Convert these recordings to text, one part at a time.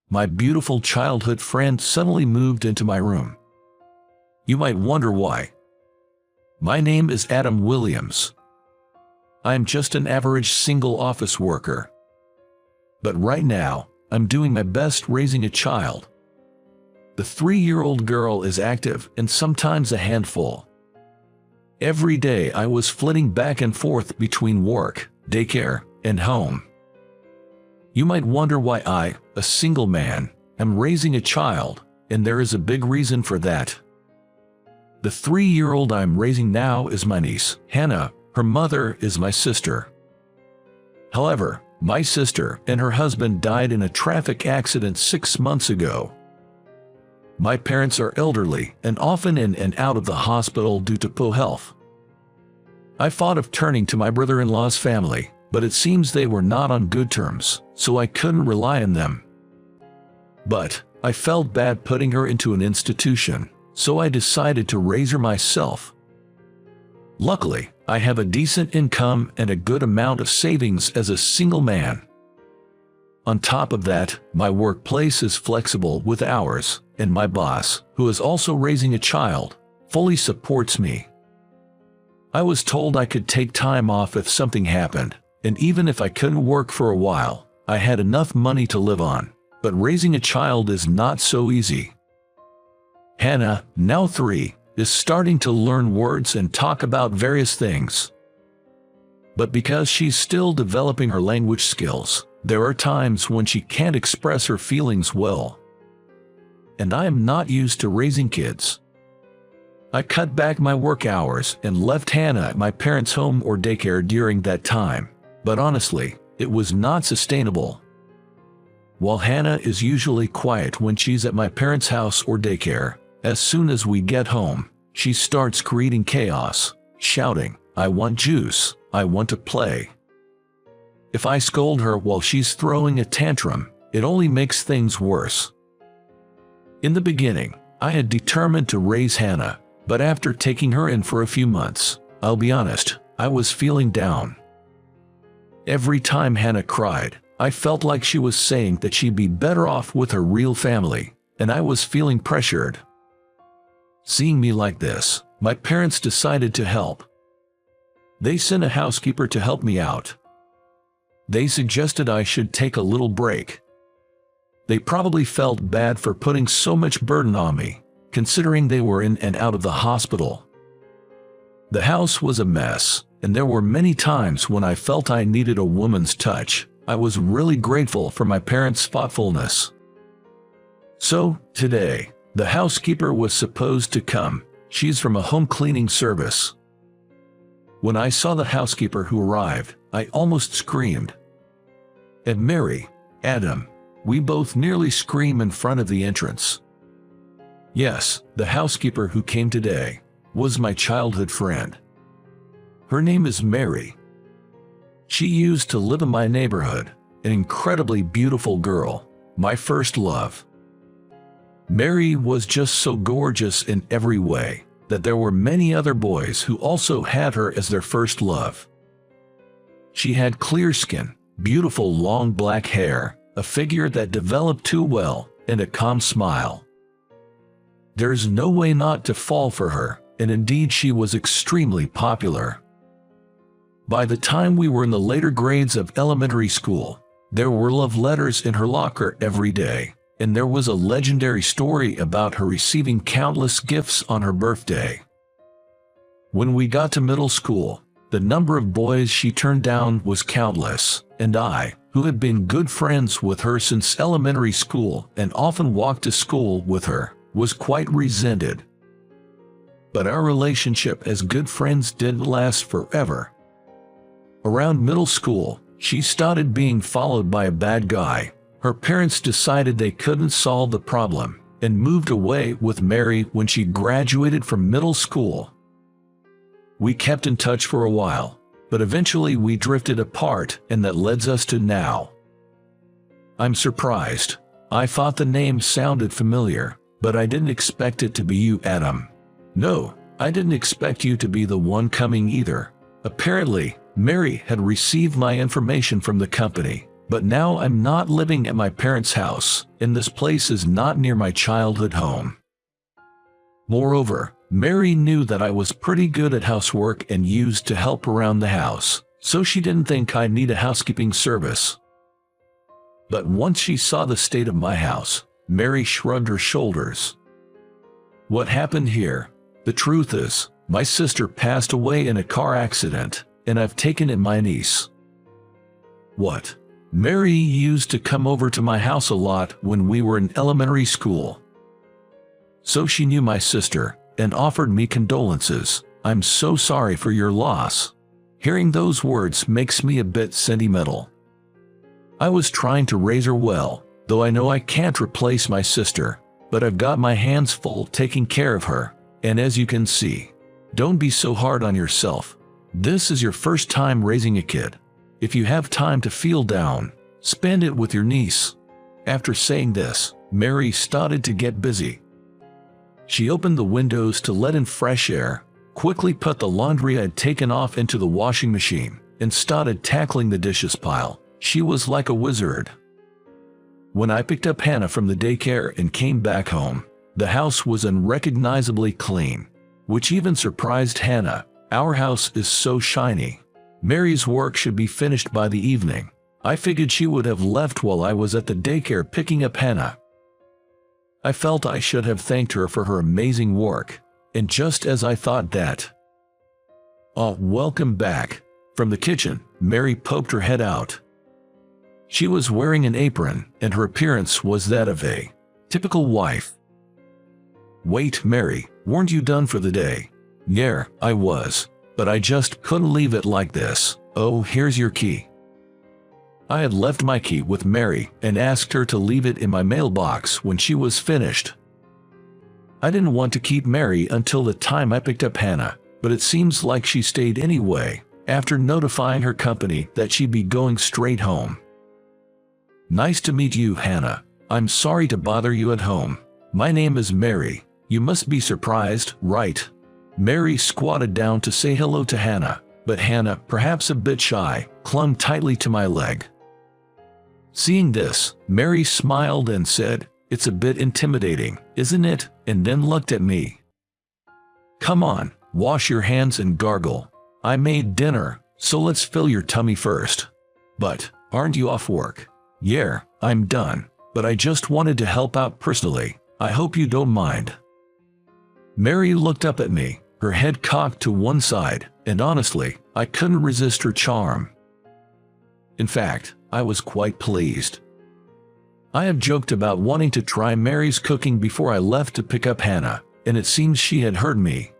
my beautiful childhood friend suddenly moved into my room. You might wonder why. My name is Adam Williams. I am just an average single office worker. But right now, I'm doing my best raising a child. The 3-year-old girl is active and sometimes a handful. Every day I was flitting back and forth between work, daycare, and home. You might wonder why I, a single man, am raising a child, and there is a big reason for that. The 3-year-old I'm raising now is my niece, Hannah. Her mother is my sister. However, my sister and her husband died in a traffic accident 6 months ago. My parents are elderly and often in and out of the hospital due to poor health. I thought of turning to my brother-in-law's family, but it seems they were not on good terms, so I couldn't rely on them. But I felt bad putting her into an institution, so I decided to raise her myself. Luckily, I have a decent income and a good amount of savings as a single man. On top of that, my workplace is flexible with hours, and my boss, who is also raising a child, fully supports me. I was told I could take time off if something happened, and even if I couldn't work for a while, I had enough money to live on. But raising a child is not so easy. Hannah, now 3, is starting to learn words and talk about various things. But because she's still developing her language skills, there are times when she can't express her feelings well. And I am not used to raising kids. I cut back my work hours and left Hannah at my parents' home or daycare during that time, but honestly, it was not sustainable. While Hannah is usually quiet when she's at my parents' house or daycare, as soon as we get home, she starts creating chaos, shouting, "I want juice, I want to play." If I scold her while she's throwing a tantrum, it only makes things worse. In the beginning, I had determined to raise Hannah, but after taking her in for a few months, I'll be honest, I was feeling down. Every time Hannah cried, I felt like she was saying that she'd be better off with her real family, and I was feeling pressured. Seeing me like this, my parents decided to help. They sent a housekeeper to help me out. They suggested I should take a little break. They probably felt bad for putting so much burden on me, considering they were in and out of the hospital. The house was a mess, and there were many times when I felt I needed a woman's touch. I was really grateful for my parents' thoughtfulness. So, today, the housekeeper was supposed to come. She's from a home cleaning service. When I saw the housekeeper who arrived, I almost screamed. And Mary, Adam, we both nearly screamed in front of the entrance. Yes, the housekeeper who came today was my childhood friend. Her name is Mary. She used to live in my neighborhood, an incredibly beautiful girl, my first love. Mary was just so gorgeous in every way that there were many other boys who also had her as their first love. She had clear skin, beautiful long black hair, a figure that developed too well, and a calm smile. There's no way not to fall for her, and indeed she was extremely popular. By the time we were in the later grades of elementary school, there were love letters in her locker every day, and there was a legendary story about her receiving countless gifts on her birthday. When we got to middle school, the number of boys she turned down was countless, and I, who had been good friends with her since elementary school and often walked to school with her, was quite resented. But our relationship as good friends didn't last forever. Around middle school, she started being followed by a bad guy. Her parents decided they couldn't solve the problem and moved away with Mary when she graduated from middle school. We kept in touch for a while, but eventually we drifted apart, and that leads us to now. I'm surprised. I thought the name sounded familiar, but I didn't expect it to be you, Adam. No, I didn't expect you to be the one coming either. Apparently, Mary had received my information from the company, But now I'm not living at my parents' house, and this place is not near my childhood home. Moreover, Mary knew that I was pretty good at housework and used to help around the house, so she didn't think I'd need a housekeeping service. But once she saw the state of my house, Mary shrugged her shoulders. What happened here? The truth is, my sister passed away in a car accident, and I've taken in my niece. What? Mary used to come over to my house a lot when we were in elementary school. So she knew my sister, and offered me condolences. I'm so sorry for your loss. Hearing those words makes me a bit sentimental. I was trying to raise her well, though I know I can't replace my sister, but I've got my hands full taking care of her, and as you can see, don't be so hard on yourself. This is your first time raising a kid. If you have time to feel down, spend it with your niece. After saying this, Mary started to get busy. She opened the windows to let in fresh air, quickly put the laundry I'd taken off into the washing machine, and started tackling the dishes pile. She was like a wizard. When I picked up Hannah from the daycare and came back home, the house was unrecognizably clean, which even surprised Hannah. Our house is so shiny. Mary's work should be finished by the evening. I figured she would have left while I was at the daycare picking up Hannah. I felt I should have thanked her for her amazing work, and just as I thought that, "Oh, welcome back." From the kitchen, Mary poked her head out. She was wearing an apron, and her appearance was that of a typical wife. "Wait, Mary, weren't you done for the day?" "Yeah, I was, but I just couldn't leave it like this. Oh, here's your key." I had left my key with Mary and asked her to leave it in my mailbox when she was finished. I didn't want to keep Mary until the time I picked up Hannah, but it seems like she stayed anyway, after notifying her company that she'd be going straight home. "Nice to meet you, Hannah. I'm sorry to bother you at home. My name is Mary. You must be surprised, right?" Mary squatted down to say hello to Hannah, but Hannah, perhaps a bit shy, clung tightly to my leg. Seeing this, Mary smiled and said, "It's a bit intimidating, isn't it?" and then looked at me. "Come on, wash your hands and gargle. I made dinner, so let's fill your tummy first." "But, aren't you off work?" "Yeah, I'm done, but I just wanted to help out personally. I hope you don't mind." Mary looked up at me, her head cocked to one side, and honestly, I couldn't resist her charm. In fact, I was quite pleased. I have joked about wanting to try Mary's cooking before I left to pick up Hannah, and it seems she had heard me.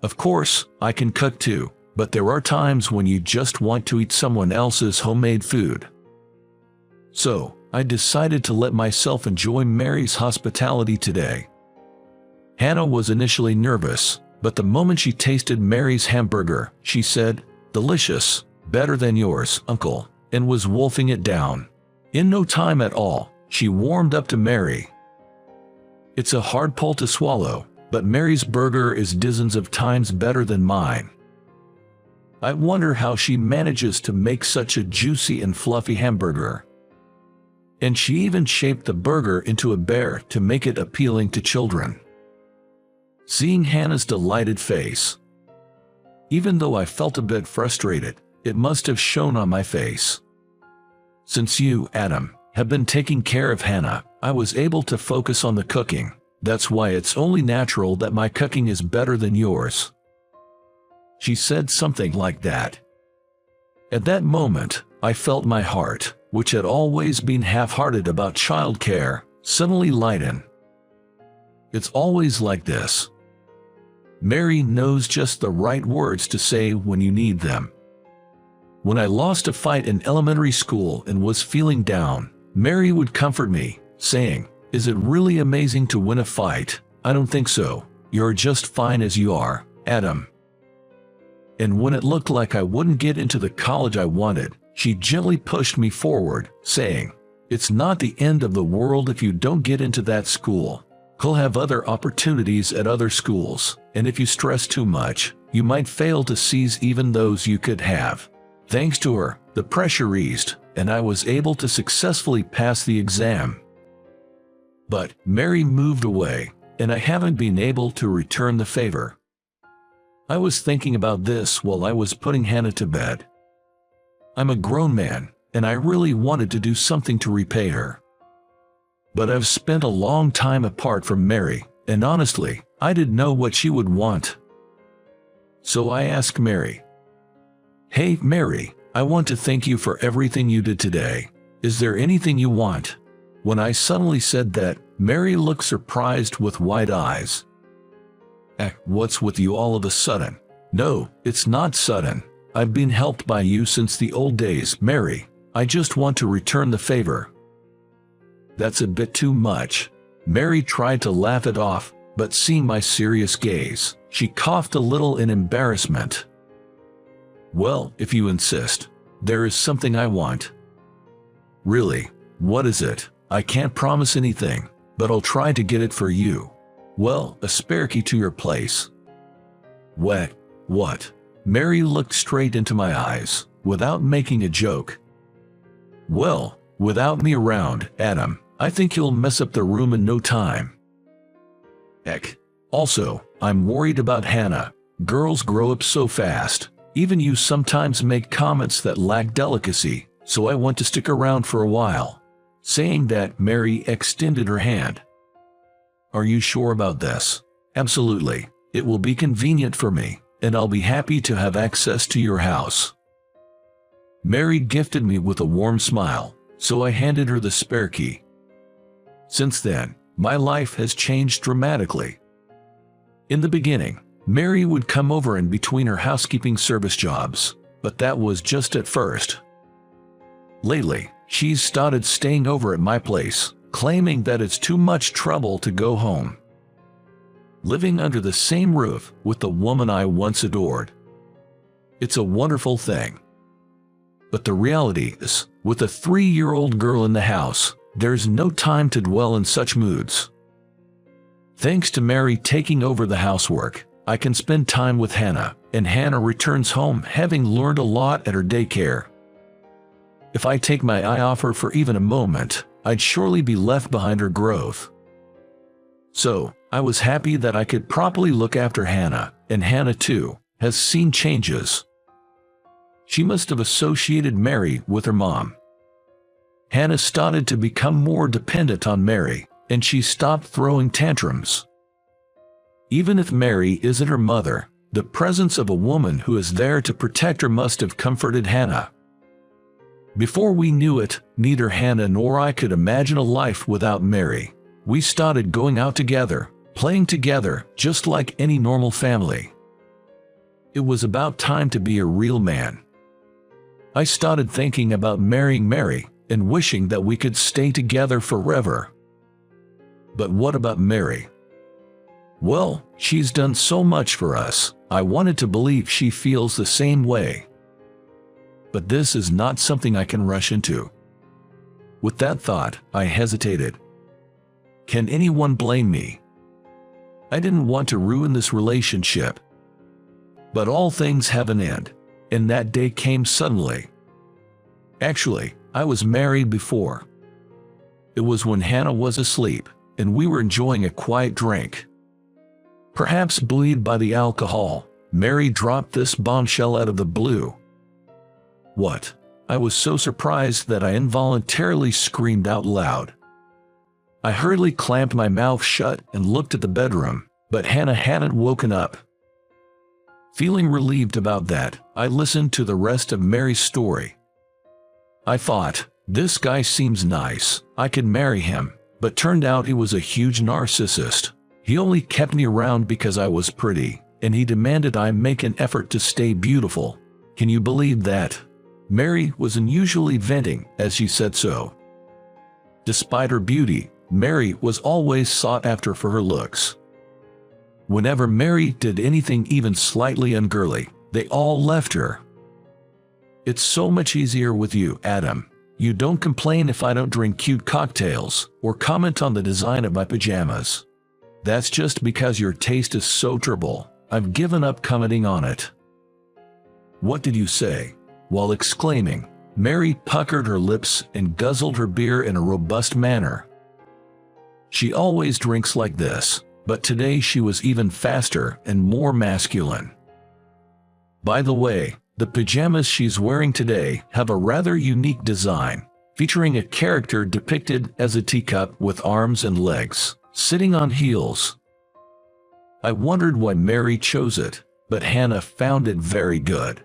Of course, I can cook too, but there are times when you just want to eat someone else's homemade food. So, I decided to let myself enjoy Mary's hospitality today. Hannah was initially nervous, but the moment she tasted Mary's hamburger, she said, "Delicious, better than yours, Uncle," and was wolfing it down. In no time at all, she warmed up to Mary. It's a hard pill to swallow, but Mary's burger is dozens of times better than mine. I wonder how she manages to make such a juicy and fluffy hamburger. And she even shaped the burger into a bear to make it appealing to children. Seeing Hannah's delighted face, even though I felt a bit frustrated, it must have shown on my face. Since you, Adam, have been taking care of Hannah, I was able to focus on the cooking. That's why it's only natural that my cooking is better than yours. She said something like that. At that moment, I felt my heart, which had always been half-hearted about childcare, suddenly lighten. It's always like this. Mary knows just the right words to say when you need them. When I lost a fight in elementary school and was feeling down, Mary would comfort me, saying, "Is it really amazing to win a fight? I don't think so. You're just fine as you are, Adam." And when it looked like I wouldn't get into the college I wanted, she gently pushed me forward, saying, "It's not the end of the world if you don't get into that school. You'll have other opportunities at other schools, and if you stress too much, you might fail to seize even those you could have." Thanks to her, The pressure eased, and I was able to successfully pass the exam. But Mary moved away, and I haven't been able to return the favor. I was thinking about this while I was putting Hannah to bed. I'm a grown man, and I really wanted to do something to repay her. But I've spent a long time apart from Mary, and honestly, I didn't know what she would want. So I asked Mary, "Hey, Mary, I want to thank you for everything you did today. Is there anything you want?" When I suddenly said that, Mary looked surprised with wide eyes. What's with you all of a sudden?" "No, it's not sudden. I've been helped by you since the old days, Mary. I just want to return the favor." "That's a bit too much." Mary tried to laugh it off, but seeing my serious gaze, she coughed a little in embarrassment. "Well, if you insist, there is something I want." "Really? What is it?" "I can't promise anything, but I'll try to get it for you." "Well, a spare key to your place." What? Mary looked straight into my eyes, without making a joke. "Well, without me around, Adam, I think you'll mess up the room in no time." Also, I'm worried about Hannah. Girls grow up so fast. Even you sometimes make comments that lack delicacy, so I want to stick around for a while." Saying that, Mary extended her hand. "Are you sure about this?" "Absolutely. It will be convenient for me, and I'll be happy to have access to your house." Mary gifted me with a warm smile, so I handed her the spare key. Since then, my life has changed dramatically. In the beginning, Mary would come over in between her housekeeping service jobs, but that was just at first. Lately, she's started staying over at my place, claiming that it's too much trouble to go home. Living under the same roof with the woman I once adored. It's a wonderful thing. But the reality is, with a 3-year-old girl in the house, there's no time to dwell in such moods. Thanks to Mary taking over the housework, I can spend time with Hannah, and Hannah returns home having learned a lot at her daycare. If I take my eye off her for even a moment, I'd surely be left behind her growth. So, I was happy that I could properly look after Hannah, and Hannah too has seen changes. She must have associated Mary with her mom. Hannah started to become more dependent on Mary, and she stopped throwing tantrums. Even if Mary isn't her mother, the presence of a woman who is there to protect her must have comforted Hannah. Before we knew it, neither Hannah nor I could imagine a life without Mary. We started going out together, playing together, just like any normal family. It was about time to be a real man. I started thinking about marrying Mary, and wishing that we could stay together forever. But what about Mary? Well, she's done so much for us. I wanted to believe she feels the same way. But this is not something I can rush into. With that thought, I hesitated. Can anyone blame me? I didn't want to ruin this relationship. But all things have an end, and that day came suddenly. Actually, I was married before. It was when Hannah was asleep, and we were enjoying a quiet drink. Perhaps buoyed by the alcohol, Mary dropped this bombshell out of the blue. What? I was so surprised that I involuntarily screamed out loud. I hurriedly clamped my mouth shut and looked at the bedroom, but Hannah hadn't woken up. Feeling relieved about that, I listened to the rest of Mary's story. I thought, this guy seems nice, I could marry him, but turned out he was a huge narcissist. He only kept me around because I was pretty, and he demanded I make an effort to stay beautiful. Can you believe that? Mary was unusually venting as she said so. Despite her beauty, Mary was always sought after for her looks. Whenever Mary did anything even slightly ungirly, they all left her. It's so much easier with you, Adam. You don't complain if I don't drink cute cocktails or comment on the design of my pajamas. That's just because your taste is so terrible. I've given up commenting on it. What did you say? While exclaiming, Mary puckered her lips and guzzled her beer in a robust manner. She always drinks like this, but today she was even faster and more masculine. By the way, the pajamas she's wearing today have a rather unique design, featuring a character depicted as a teacup with arms and legs, sitting on heels. I wondered why Mary chose it, but Hannah found it very good.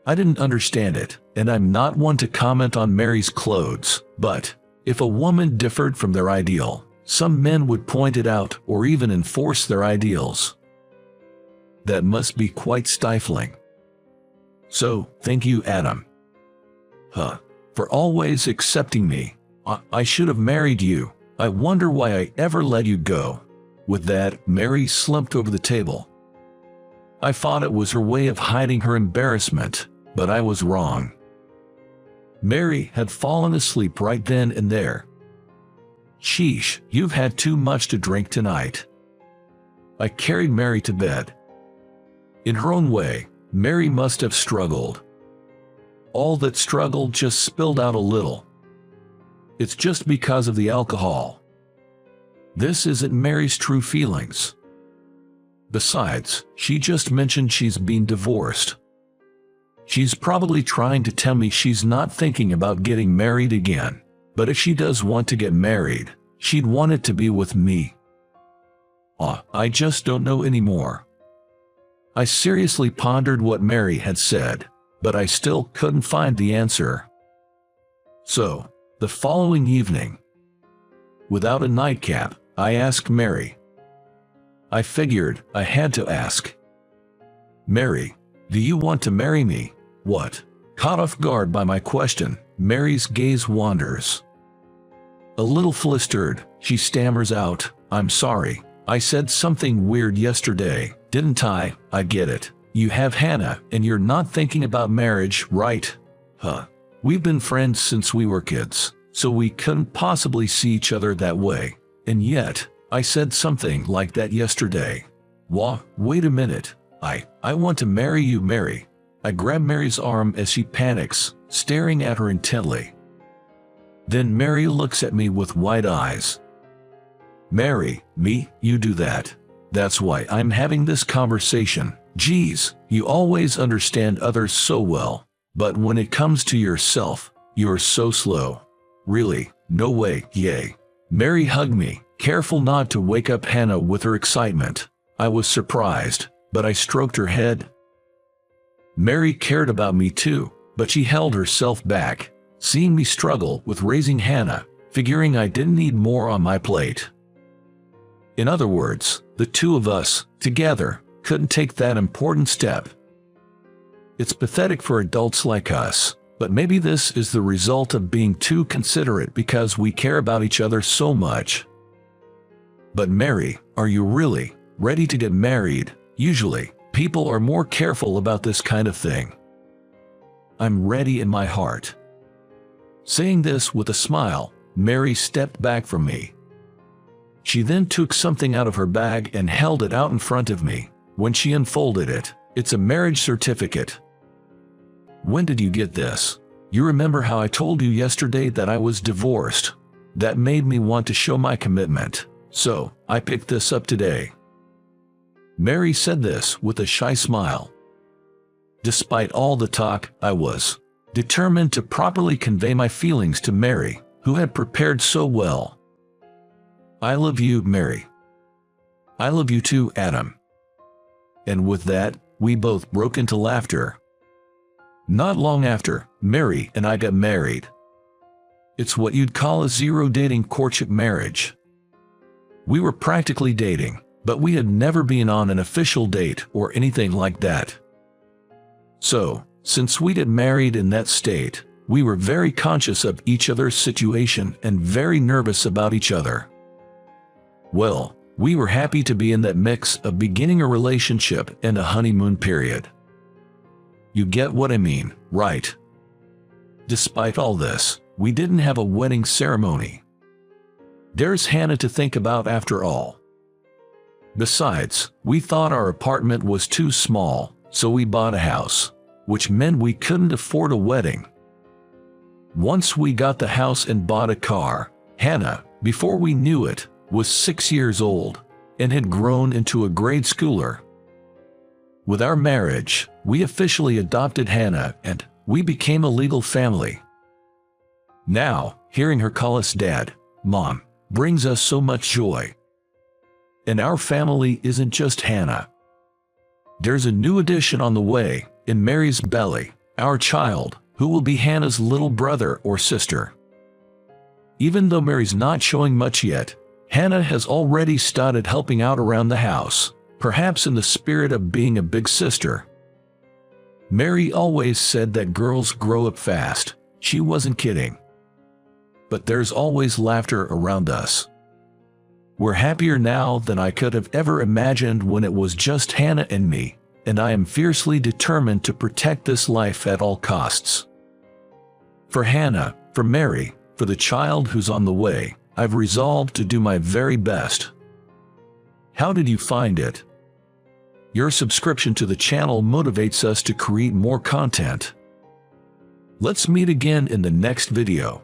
I didn't understand it, and I'm not one to comment on Mary's clothes, but if a woman differed from their ideal, some men would point it out or even enforce their ideals. That must be quite stifling. So, thank you, Adam. For always accepting me. I should have married you. I wonder why I ever let you go. With that, Mary slumped over the table. I thought it was her way of hiding her embarrassment, but I was wrong. Mary had fallen asleep right then and there. Sheesh, you've had too much to drink tonight. I carried Mary to bed. In her own way, Mary must have struggled. All that struggle just spilled out a little. It's just because of the alcohol. This isn't Mary's true feelings. Besides, she just mentioned she's been divorced. She's probably trying to tell me she's not thinking about getting married again, but if she does want to get married, she'd want it to be with me. I just don't know anymore. I seriously pondered what Mary had said, but I still couldn't find the answer. So, the following evening, without a nightcap, I asked Mary. I figured I had to ask. Mary, do you want to marry me? What? Caught off guard by my question, Mary's gaze wanders. A little flustered, she stammers out, I'm sorry, I said something weird yesterday, didn't I? I get it. You have Hannah, and you're not thinking about marriage, right? We've been friends since we were kids, so we couldn't possibly see each other that way. And yet, I said something like that yesterday. Wait a minute. I want to marry you, Mary. I grab Mary's arm as she panics, staring at her intently. Then Mary looks at me with wide eyes. Mary, me, you do that. That's why I'm having this conversation. Geez, you always understand others so well, but when it comes to yourself, you're so slow. Really, no way, yay. Mary hugged me, careful not to wake up Hannah with her excitement. I was surprised, but I stroked her head. Mary cared about me too, but she held herself back, seeing me struggle with raising Hannah, figuring I didn't need more on my plate. In other words, the two of us, together, couldn't take that important step. It's pathetic for adults like us, but maybe this is the result of being too considerate because we care about each other so much. But Mary, are you really ready to get married? Usually, people are more careful about this kind of thing. I'm ready in my heart. Saying this with a smile, Mary stepped back from me. She then took something out of her bag and held it out in front of me. When she unfolded it, it's a marriage certificate. When did you get this? You remember how I told you yesterday that I was divorced? That made me want to show my commitment, so I picked this up today. Mary said this with a shy smile. Despite all the talk, I was determined to properly convey my feelings to Mary, who had prepared so well. I love you, Mary. I love you too, Adam. And with that, we both broke into laughter. Not long after, Mary and I got married. It's what you'd call a zero-dating courtship marriage. We were practically dating, but we had never been on an official date or anything like that. So, since we got married in that state, we were very conscious of each other's situation and very nervous about each other. Well, we were happy to be in that mix of beginning a relationship and a honeymoon period. You get what I mean, right? Despite all this, we didn't have a wedding ceremony. There's Hannah to think about after all. Besides, we thought our apartment was too small, so we bought a house, which meant we couldn't afford a wedding. Once we got the house and bought a car, Hannah, before we knew it, was 6 years old and had grown into a grade schooler. With our marriage, we officially adopted Hannah and we became a legal family. Now, hearing her call us Dad, Mom, brings us so much joy. And our family isn't just Hannah. There's a new addition on the way, in Mary's belly, our child, who will be Hannah's little brother or sister. Even though Mary's not showing much yet, Hannah has already started helping out around the house, perhaps in the spirit of being a big sister. Mary always said that girls grow up fast. She wasn't kidding. But there's always laughter around us. We're happier now than I could have ever imagined when it was just Hannah and me, and I am fiercely determined to protect this life at all costs. For Hannah, for Mary, for the child who's on the way, I've resolved to do my very best. How did you find it? Your subscription to the channel motivates us to create more content. Let's meet again in the next video.